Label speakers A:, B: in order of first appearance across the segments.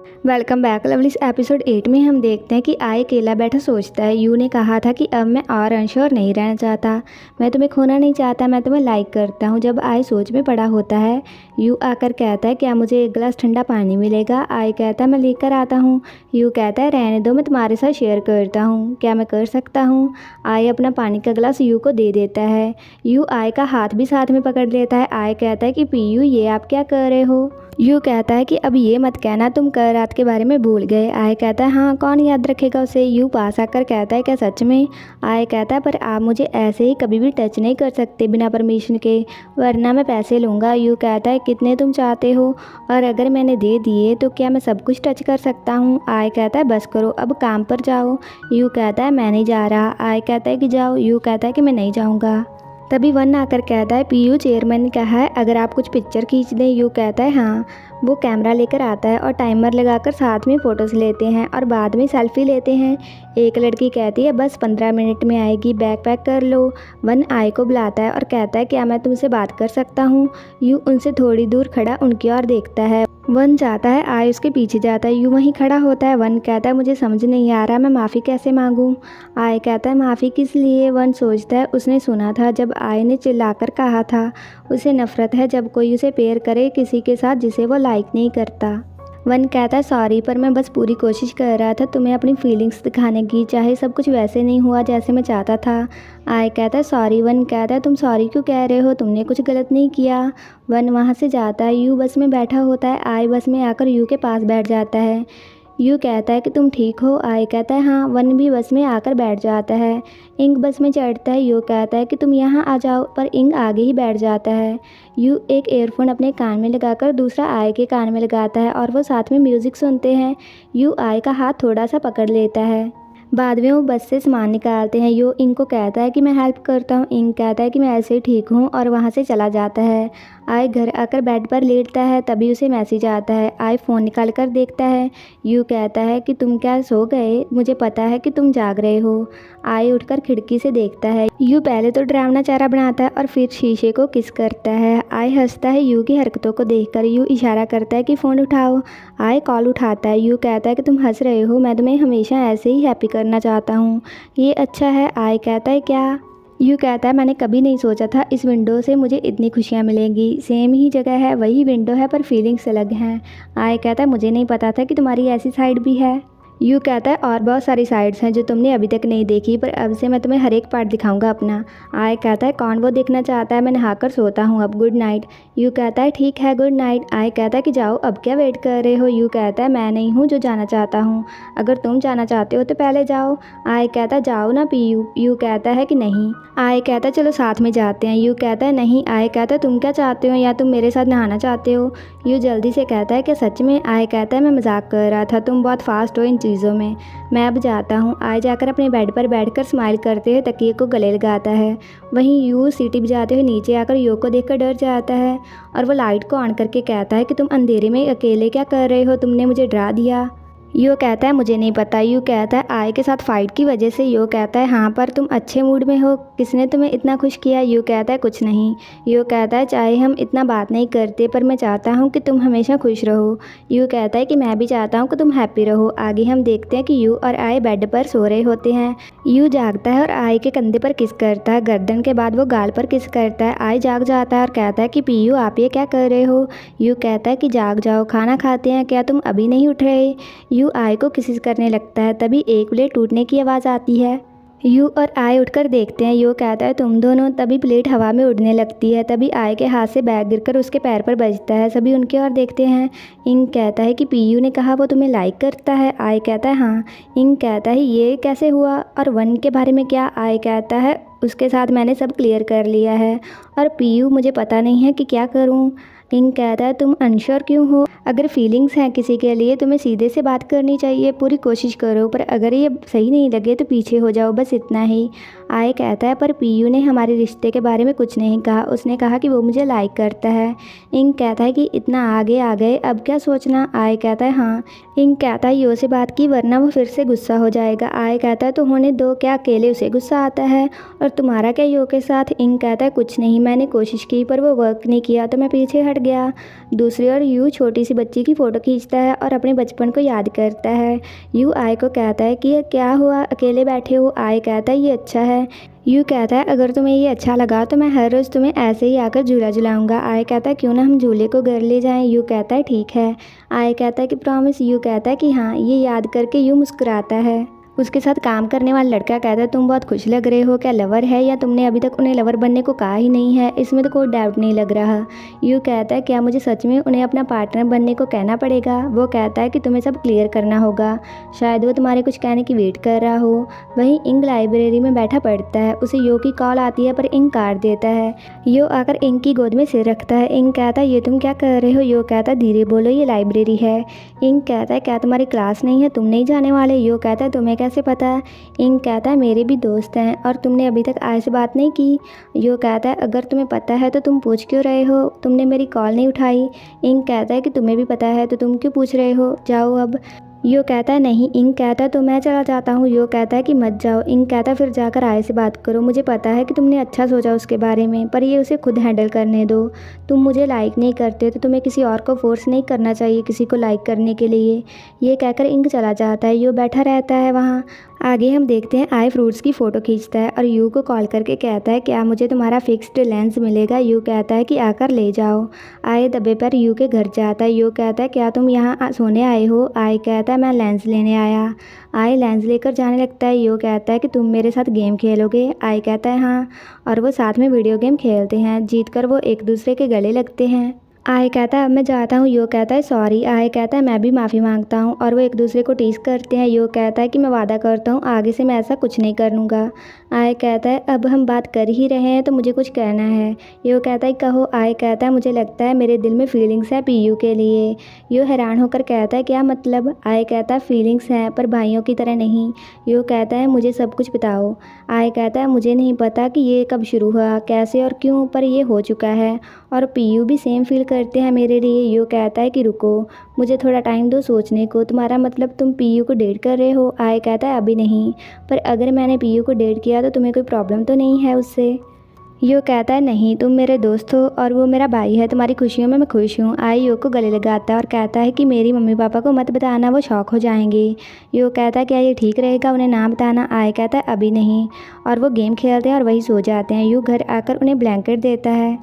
A: Welcome back lovelies. Episode 8 में हम देखते हैं कि आय अकेला बैठा सोचता है। यू ने कहा था कि अब मैं और अनश्योर नहीं रहना चाहता, मैं तुम्हें खोना नहीं चाहता, मैं तुम्हें लाइक करता हूँ। जब आय सोच में पड़ा होता है, यू आकर कहता है क्या मुझे एक गिलास ठंडा पानी मिलेगा। आय कहता है मैं लेकर आता हूँ। यू कहता है रहने दो, मैं तुम्हारे साथ शेयर करता हूँ, क्या मैं कर सकता हूँ। आय अपना पानी का गिलास यू को दे देता है। यू आय का हाथ भी साथ में पकड़ लेता है। आय कहता है कि पीयू ये आप क्या कर रहे हो। यू कहता है कि अब ये मत कहना तुम कल रात के बारे में भूल गए। आय कहता है हाँ कौन याद रखेगा उसे। यू पास आकर कहता है क्या सच में। आय कहता है पर आप मुझे ऐसे ही कभी भी टच नहीं कर सकते बिना परमिशन के, वरना मैं पैसे लूँगा। यू कहता है कितने तुम चाहते हो, और अगर मैंने दे दिए तो क्या मैं सब कुछ टच कर सकता हूँ। आय कहता है बस करो अब काम पर जाओ। यू कहता है मैं नहीं जा रहा। आय कहता है कि जाओ। यू कहता है कि मैं नहीं जाऊँगा। तभी वन आकर कहता है पीयू चेयरमैन ने कहा है अगर आप कुछ पिक्चर खींच दें। यू कहता है हाँ। वो कैमरा लेकर आता है और टाइमर लगाकर साथ में फ़ोटोज़ लेते हैं और बाद में सेल्फी लेते हैं। एक लड़की कहती है बस 15 मिनट में आएगी, बैग पैक कर लो। वन आय को बुलाता है और कहता है क्या मैं तुमसे बात कर सकता हूँ। यू उनसे थोड़ी दूर खड़ा उनकी ओर देखता है। वन जाता है, आय उसके पीछे जाता है। यू वहीं खड़ा होता है। वन कहता है मुझे समझ नहीं आ रहा मैं माफ़ी कैसे मांगूं। आय कहता है माफ़ी किस लिए। वन सोचता है उसने सुना था जब आय ने चिल्लाकर कहा था उसे नफ़रत है जब कोई उसे पेयर करे किसी के साथ जिसे वो लाइक नहीं करता। वन कहता है सॉरी पर मैं बस पूरी कोशिश कर रहा था तुम्हें अपनी फीलिंग्स दिखाने की, चाहे सब कुछ वैसे नहीं हुआ जैसे मैं चाहता था। आय कहता है सॉरी। वन कहता है तुम सॉरी क्यों कह रहे हो, तुमने कुछ गलत नहीं किया। वन वहाँ से जाता है। यू बस में बैठा होता है। आय बस में आकर यू के पास बैठ जाता है। यू कहता है कि तुम ठीक हो। आय कहता है हाँ। वन भी बस में आकर बैठ जाता है। इंग बस में चढ़ता है। यू कहता है कि तुम यहाँ आ जाओ, पर इंग आगे ही बैठ जाता है। यू एक ईयरफोन अपने कान में लगाकर दूसरा आय के कान में लगाता है और वो साथ में म्यूज़िक सुनते हैं। यू आय का हाथ थोड़ा सा पकड़ लेता है। बाद में वो बस से सामान निकालते हैं। यो इंग को कहता है कि मैं हेल्प करता हूँ। इंग कहता है कि मैं ऐसे ही ठीक हूँ और वहाँ से चला जाता है। आय घर आकर बेड पर लेटता है। तभी उसे मैसेज आता है। आय फ़ोन निकाल कर देखता है। यू कहता है कि तुम क्या सो गए, मुझे पता है कि तुम जाग रहे हो। आय उठकर खिड़की से देखता है। यू पहले तो डरावना चेहरा बनाता है और फिर शीशे को किस करता है। आय हंसता है यू की हरकतों को देखकर। यू इशारा करता है कि फ़ोन उठाओ। आय कॉल उठाता है। यू कहता है कि तुम हंस रहे हो, मैं तुम्हें हमेशा ऐसे ही हैप्पी करना चाहता हूँ, ये अच्छा है। आय कहता है क्या। यू कहता है मैंने कभी नहीं सोचा था इस विंडो से मुझे इतनी खुशियाँ मिलेंगी। सेम ही जगह है, वही विंडो है, पर फीलिंग्स अलग हैं। आय कहता है मुझे नहीं पता था कि तुम्हारी ऐसी साइड भी है। यू कहता है और बहुत सारी साइड्स हैं जो तुमने अभी तक नहीं देखी, पर अब से मैं तुम्हें हर एक पार्ट दिखाऊंगा अपना। आय कहता है कौन वो देखना चाहता है, मैं नहाकर सोता हूँ अब, गुड नाइट। यू कहता है ठीक है गुड नाइट। आय कहता है कि जाओ अब क्या वेट कर रहे हो। यू कहता है मैं नहीं हूँ जो जाना चाहता हूँ, अगर तुम जाना चाहते हो तो पहले जाओ। आय कहता है जाओ ना पीयू। यू कहता है कि नहीं। आय कहता है चलो साथ में जाते हैं। यू कहता है नहीं। आय कहता है तुम क्या चाहते हो, या तुम मेरे साथ नहाना चाहते हो। यू जल्दी से कहता है कि सच में। आय कहता है मैं मजाक कर रहा था, तुम बहुत फास्ट हो इन चीज़ों में, मैं अब जाता हूँ। आय जाकर अपने बेड पर बैठकर स्माइल करते हुए तकिए को गले लगाता है। वहीं यू सीटी बजाते हुए नीचे आकर यो को देखकर डर जाता है और वो लाइट को ऑन करके कहता है कि तुम अंधेरे में अकेले क्या कर रहे हो, तुमने मुझे डरा दिया। यो कहता है मुझे नहीं पता। यू कहता है आय के साथ फाइट की वजह से। यो कहता है हाँ पर तुम अच्छे मूड में हो, किसने तुम्हें इतना खुश किया। यू कहता है कुछ नहीं। यो कहता है चाहे हम इतना बात नहीं करते, पर मैं चाहता हूँ कि तुम हमेशा खुश रहो। यू कहता है कि मैं भी चाहता हूँ कि तुम हैप्पी रहो। आगे हम देखते हैं कि यू और आय बेड पर सो रहे होते हैं। यू जागता है और आय के कंधे पर किस करता है, गर्दन के बाद वो गाल पर किस करता है। आय जाग जाता है और कहता है कि पीयू आप ये क्या कर रहे हो। यू कहता है कि जाग जाओ, खाना खाते हैं, क्या तुम अभी नहीं उठ रहे। यू आय को किस करने लगता है। तभी एक प्लेट टूटने की आवाज़ आती है। यू और आय उठकर देखते हैं। यू कहता है तुम दोनों। तभी प्लेट हवा में उड़ने लगती है। तभी आय के हाथ से बैग गिरकर उसके पैर पर बजता है। सभी उनकी ओर देखते हैं। इंग कहता है कि पीयू ने कहा वो तुम्हें लाइक करता है। आय कहता है हाँ। इंग कहता है ये कैसे हुआ, और वन के बारे में क्या। आय कहता है उसके साथ मैंने सब क्लियर कर लिया है, और पीयू मुझे पता नहीं है कि क्या करूँ। इंग कहता है तुम अनश्योर क्यों हो, अगर फीलिंग्स हैं किसी के लिए तुम्हें सीधे से बात करनी चाहिए, पूरी कोशिश करो, पर अगर ये सही नहीं लगे तो पीछे हो जाओ, बस इतना ही। आय कहता है पर पीयू ने हमारे रिश्ते के बारे में कुछ नहीं कहा, उसने कहा कि वो मुझे लाइक करता है। इंग कहता है कि इतना आगे आ गए, अब क्या सोचना। आय कहता है हाँ। इंग कहता है यो से बात की वरना वो फिर से गुस्सा हो जाएगा। आय कहता है तो होने दो, क्या अकेले उसे गुस्सा आता है, और तुम्हारा क्या यो के साथ। इंग कहता है कुछ नहीं, मैंने कोशिश की पर वो वर्क नहीं किया तो मैं पीछे हट चढ़ गया। दूसरी ओर यू छोटी सी बच्ची की फ़ोटो खींचता है और अपने बचपन को याद करता है। यू आय को कहता है कि ये क्या हुआ, अकेले बैठे हो। आय कहता है ये अच्छा है। यू कहता है अगर तुम्हें ये अच्छा लगा तो मैं हर रोज़ तुम्हें ऐसे ही आकर झूला झुलाऊंगा। आय कहता है क्यों ना हम झूले को घर ले जाएं। यू कहता है ठीक है। आय कहता है कि प्रॉमिस। यू कहता है कि हाँ। ये याद करके यू मुस्कुराता है। उसके साथ काम करने वाला लड़का कहता है तुम बहुत खुश लग रहे हो, क्या लवर है या तुमने अभी तक उन्हें लवर बनने को कहा ही नहीं है? इसमें तो कोई डाउट नहीं लग रहा। यू कहता है क्या मुझे सच में उन्हें अपना पार्टनर बनने को कहना पड़ेगा? वो कहता है कि तुम्हें सब क्लियर करना होगा, शायद वो तुम्हारे कुछ कहने की वेट कर रहा हो। वहीं इंग लाइब्रेरी में बैठा पढ़ता है। उसे यो की कॉल आती है पर इंग काट देता है। यो आकर इंग की गोद में सिर रखता है। इंग कहता है ये तुम क्या कर रहे हो? यो कहता है धीरे बोलो, ये लाइब्रेरी है। इंग कहता है क्या तुम्हारी क्लास नहीं है, तुम नहीं जाने वाले? यो कहता है तुम्हें कैसे पता? इंग कहता है मेरे भी दोस्त हैं और तुमने अभी तक आय से बात नहीं की। यो कहता है अगर तुम्हें पता है तो तुम पूछ क्यों रहे हो, तुमने मेरी कॉल नहीं उठाई। इंग कहता है कि तुम्हें भी पता है तो तुम क्यों पूछ रहे हो, जाओ अब। यो कहता है नहीं। इंग कहता है तो मैं चला जाता हूँ। यो कहता है कि मत जाओ। इंग कहता है फिर जाकर आय से बात करो, मुझे पता है कि तुमने अच्छा सोचा उसके बारे में, पर ये उसे खुद हैंडल करने दो। तुम मुझे लाइक नहीं करते तो तुम्हें किसी और को फोर्स नहीं करना चाहिए किसी को लाइक करने के लिए। ये कहकर इंग चला जाता है। यो बैठा रहता है वहाँ। आगे हम देखते हैं आय फ्रूट्स की फ़ोटो खींचता है और यू को कॉल करके कहता है क्या मुझे तुम्हारा फिक्स्ड लेंस मिलेगा? यू कहता है कि आकर ले जाओ। आय दबे पर यू के घर जाता है। यू कहता है क्या तुम यहाँ सोने आए हो? आय कहता है मैं लेंस लेने आया। आय लेंस लेकर जाने लगता है। यू कहता है कि तुम मेरे साथ गेम खेलोगे? आय कहता है हाँ, और वो साथ में वीडियो गेम खेलते हैं। जीतकर वो एक दूसरे के गले लगते हैं। आय कहता है अब मैं जाता हूँ। यो कहता है सॉरी। आय कहता है मैं भी माफ़ी मांगता हूँ, और वो एक दूसरे को टीस करते हैं। यो कहता है कि मैं वादा करता हूँ आगे से मैं ऐसा कुछ नहीं करूँगा। आय कहता है अब हम बात कर ही रहे हैं तो मुझे कुछ कहना है। यो कहता है कहो। आय कहता है मुझे लगता है मेरे दिल में फीलिंग्स है पीयू के लिए। यो हैरान होकर कहता है क्या मतलब? आय कहता है फीलिंग्स हैं पर भाइयों की तरह नहीं। यो कहता है मुझे सब कुछ बताओ। आय कहता है मुझे नहीं पता कि ये कब शुरू हुआ, कैसे और क्यों, पर ये हो चुका है और पीयू भी सेम फील करते हैं मेरे लिए। यो कहता है कि रुको, मुझे थोड़ा टाइम दो सोचने को। तुम्हारा मतलब तुम पीयू को डेट कर रहे हो? आय कहता है अभी नहीं, पर अगर मैंने पीयू को डेट किया तो तुम्हें कोई प्रॉब्लम तो नहीं है उससे? यो कहता है नहीं, तुम मेरे दोस्त हो और वो मेरा भाई है, तुम्हारी खुशियों में मैं खुश हूँ। आय यो को गले लगाता है और कहता है कि मेरी मम्मी पापा को मत बताना, वो शॉक हो जाएंगे। यो कहता है क्या ये ठीक रहेगा उन्हें ना बताना? आय कहता है अभी नहीं, और वो गेम खेलते हैं और वही सो जाते हैं। यू घर आकर उन्हें ब्लैंकेट देता है।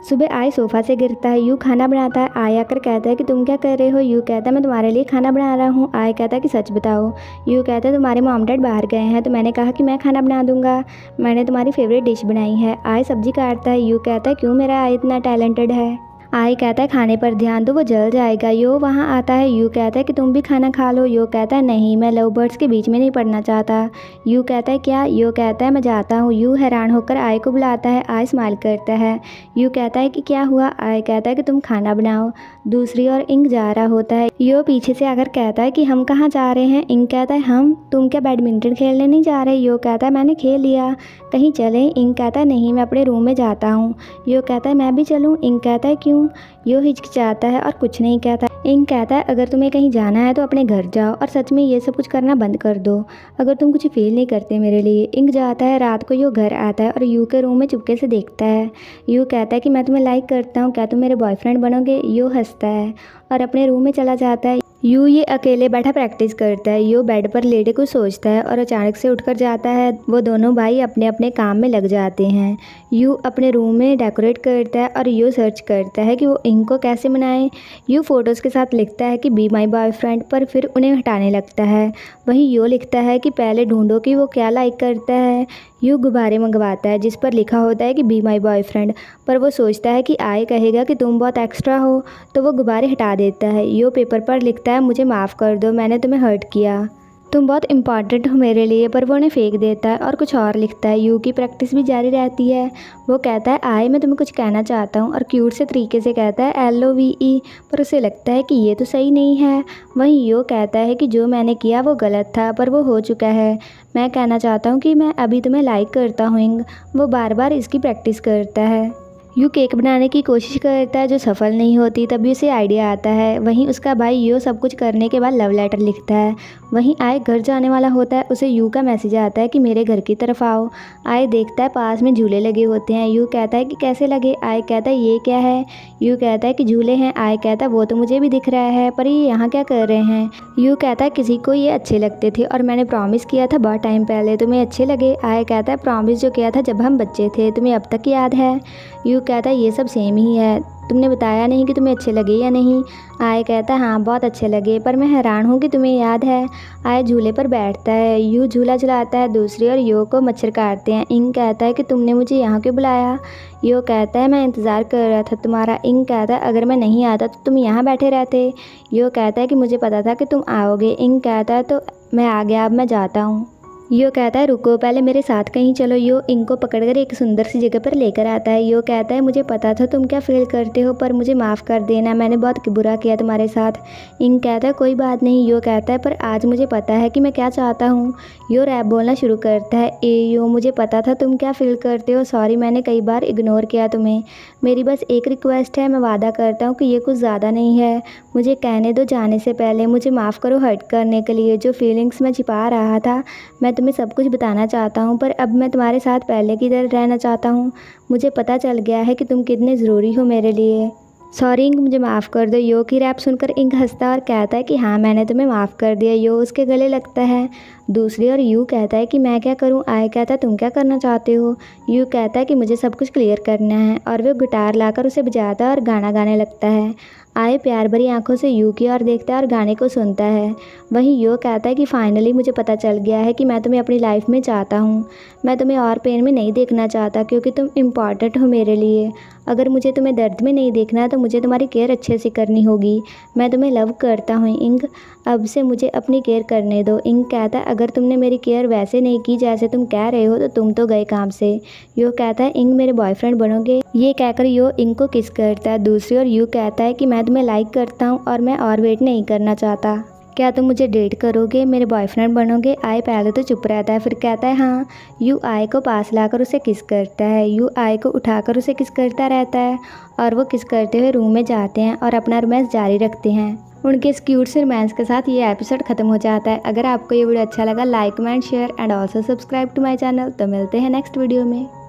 A: सुबह आय सोफ़ा से गिरता है। यू खाना बनाता है। आय आकर कहता है कि तुम क्या कर रहे हो? यू कहता है मैं तुम्हारे लिए खाना बना रहा हूँ। आय कहता है कि सच बताओ। यू कहता है तुम्हारे मॉम डैड बाहर गए हैं तो मैंने कहा कि मैं खाना बना दूंगा, मैंने तुम्हारी फेवरेट डिश बनाई है। आय सब्जी काटता है। यू कहता है क्यों, मेरा आय इतना टैलेंटेड है? आय कहता है खाने पर ध्यान दो, वो जल जाएगा। यो वहाँ आता है। यू कहता है कि तुम भी खाना खा लो। यो कहता है नहीं, मैं लव बर्ड्स के बीच में नहीं पढ़ना चाहता। यू कहता है क्या? यो कहता है मैं जाता हूँ। यू हैरान होकर आय को बुलाता है। आय स्माइल करता है। यू कहता है कि क्या हुआ? आय कहता है कि तुम खाना बनाओ। दूसरी ओर इंग जा रहा होता है। यो पीछे से आकर कहता है कि हम कहाँ जा रहे हैं? इंग कहता है हम, तुम क्या बैडमिंटन खेलने नहीं जा रहे? यो कहता है मैंने खेल लिया, कहीं चलें? इंग कहता है नहीं, मैं अपने रूम में जाता हूँ। यो कहता है मैं भी चलूँ? इंग कहता है क्यों? यो हिचकिचाता है और कुछ नहीं कहता। इंग कहता है अगर तुम्हें कहीं जाना है तो अपने घर जाओ और सच में ये सब कुछ करना बंद कर दो, अगर तुम कुछ फील नहीं करते मेरे लिए। इंग जाता है। रात को यो घर आता है और यू के रूम में चुपके से देखता है। यू कहता है कि मैं तुम्हें लाइक करता हूँ, क्या तुम मेरे बॉयफ्रेंड बनोगे? यो हंसता है और अपने रूम में चला जाता है। यू ये अकेले बैठा प्रैक्टिस करता है। यो बेड पर लेटे कुछ सोचता है और अचानक से उठकर जाता है। वो दोनों भाई अपने अपने काम में लग जाते हैं। यू अपने रूम में डेकोरेट करता है और यो सर्च करता है कि वो इंग को कैसे मनाए। यू फोटोज़ के साथ लिखता है कि बी माई बॉयफ्रेंड, पर फिर उन्हें हटाने लगता है। वहीं यो लिखता है कि पहले ढूंढो कि वो क्या लाइक करता है। यू गुब्बारे मंगवाता है जिस पर लिखा होता है कि बी माई बॉयफ्रेंड, पर वो सोचता है कि आय कहेगा कि तुम बहुत एक्स्ट्रा हो, तो वो गुब्बारे हटा देता है। यो पेपर पर लिखता है मुझे माफ़ कर दो, मैंने तुम्हें हर्ट किया, तुम बहुत इंपॉर्टेंट हो मेरे लिए, पर वो उन्हें फेंक देता है और कुछ और लिखता है। यू की प्रैक्टिस भी जारी रहती है। वो कहता है आय मैं तुम्हें कुछ कहना चाहता हूँ, और क्यूट से तरीके से कहता है LOVE, पर उसे लगता है कि ये तो सही नहीं है। वहीं यो कहता है कि जो मैंने किया वो गलत था, पर वो हो चुका है। मैं कहना चाहता हूँ कि मैं अभी तुम्हें लाइक करता हूँ इंग। वो बार बार इसकी प्रैक्टिस करता है। यू केक बनाने की कोशिश करता है जो सफल नहीं होती, तभी उसे आइडिया आता है। वहीं उसका भाई यो सब कुछ करने के बाद लव लेटर लिखता है। वहीं आय घर जाने वाला होता है, उसे यू का मैसेज आता है कि मेरे घर की तरफ आओ। आय देखता है पास में झूले लगे होते हैं। यू कहता है कि कैसे लगे? आय कहता है ये क्या है? यू कहता है कि झूले हैं। आय कहता है वो तो मुझे भी दिख रहा है, पर ये यहाँ क्या कर रहे हैं? यू कहता है किसी को ये अच्छे लगते थे और मैंने प्रॉमिस किया था बहुत टाइम पहले तुम्हें अच्छे लगे। आय कहता है प्रॉमिस जो किया था जब हम बच्चे थे, तुम्हें अब तक याद है? यू कहता है ये सब सेम ही है, तुमने बताया नहीं कि तुम्हें अच्छे लगे या नहीं। आय कहता है हाँ बहुत अच्छे लगे, पर मैं हैरान हूँ कि तुम्हें याद है। आय झूले पर बैठता है। यू झूला झुलाता है दूसरी और यो को मच्छर काटते हैं। इंग कहता है कि तुमने मुझे यहाँ क्यों बुलाया? यो कहता है मैं इंतज़ार कर रहा था तुम्हारा। इंग कहता है अगर मैं नहीं आता तो तुम यहाँ बैठे रहते। यो कहता है कि मुझे पता था कि तुम आओगे। इंग कहता है तो मैं आ गया, अब मैं जाता हूँ। यो कहता है रुको पहले मेरे साथ कहीं चलो। यो इंग को पकड़कर एक सुंदर सी जगह पर लेकर आता है। यो कहता है मुझे पता था तुम क्या फील करते हो, पर मुझे माफ़ कर देना, मैंने बहुत बुरा किया तुम्हारे साथ। इंग कहता है कोई बात नहीं। यो कहता है पर आज मुझे पता है कि मैं क्या चाहता हूँ। यो रैप बोलना शुरू करता है। यो मुझे पता था तुम क्या फील करते हो, सॉरी मैंने कई बार इग्नोर किया तुम्हें। मेरी बस एक रिक्वेस्ट है, मैं वादा करता हूँ कि ये कुछ ज़्यादा नहीं है। मुझे कहने दो जाने से पहले, मुझे माफ़ करो हर्ट करने के लिए। जो फीलिंग्स मैं छिपा रहा था, मैं तुम्हें सब कुछ बताना चाहता हूँ, पर अब मैं तुम्हारे साथ पहले की तरह रहना चाहता हूँ। मुझे पता चल गया है कि तुम कितने ज़रूरी हो मेरे लिए। सॉरी इंग मुझे माफ़ कर दो। यो की रैप सुनकर इंग हंसता और कहता है कि हाँ मैंने तुम्हें माफ़ कर दिया। यो उसके गले लगता है। दूसरी और यू कहता है कि मैं क्या करूँ? आय कहता है तुम क्या करना चाहते हो? यू कहता है कि मुझे सब कुछ क्लियर करना है, और वो गिटार लाकर उसे बजाता है और गाना गाने लगता है। आय प्यार भरी आंखों से यू की ओर देखता है और गाने को सुनता है। वहीं यो कहता है कि फाइनली मुझे पता चल गया है कि मैं तुम्हें अपनी लाइफ में चाहता हूँ। मैं तुम्हें और पेन में नहीं देखना चाहता, क्योंकि तुम इम्पॉर्टेंट हो मेरे लिए। अगर मुझे तुम्हें दर्द में नहीं देखना तो मुझे तुम्हारी केयर अच्छे से करनी होगी। मैं तुम्हें लव करता हूँ इंग, अब से मुझे अपनी केयर करने दो। इंग कहता है अगर तुमने मेरी केयर वैसे नहीं की जैसे तुम कह रहे हो तो तुम तो गए काम से। यो कहता है इंग मेरे बॉयफ्रेंड बनोगे? ये कहकर यो इंग को किस करता है। दूसरी और यू कहता है कि मैं तुम्हें लाइक करता हूँ और मैं और वेट नहीं करना चाहता। क्या तुम मुझे डेट करोगे, मेरे बॉयफ्रेंड बनोगे? आय पहले तो चुप रहता है, फिर कहता है हाँ। यू आय को पास लाकर उसे किस करता है। यू आय को उठाकर उसे किस करता रहता है और वो किस करते हुए रूम में जाते हैं और अपना रोमांस जारी रखते हैं। उनके इस क्यूट से रोमांस के साथ ये एपिसोड खत्म हो जाता है। अगर आपको ये वीडियो अच्छा लगा like comment share and also subscribe to my channel. तो मिलते हैं नेक्स्ट वीडियो में।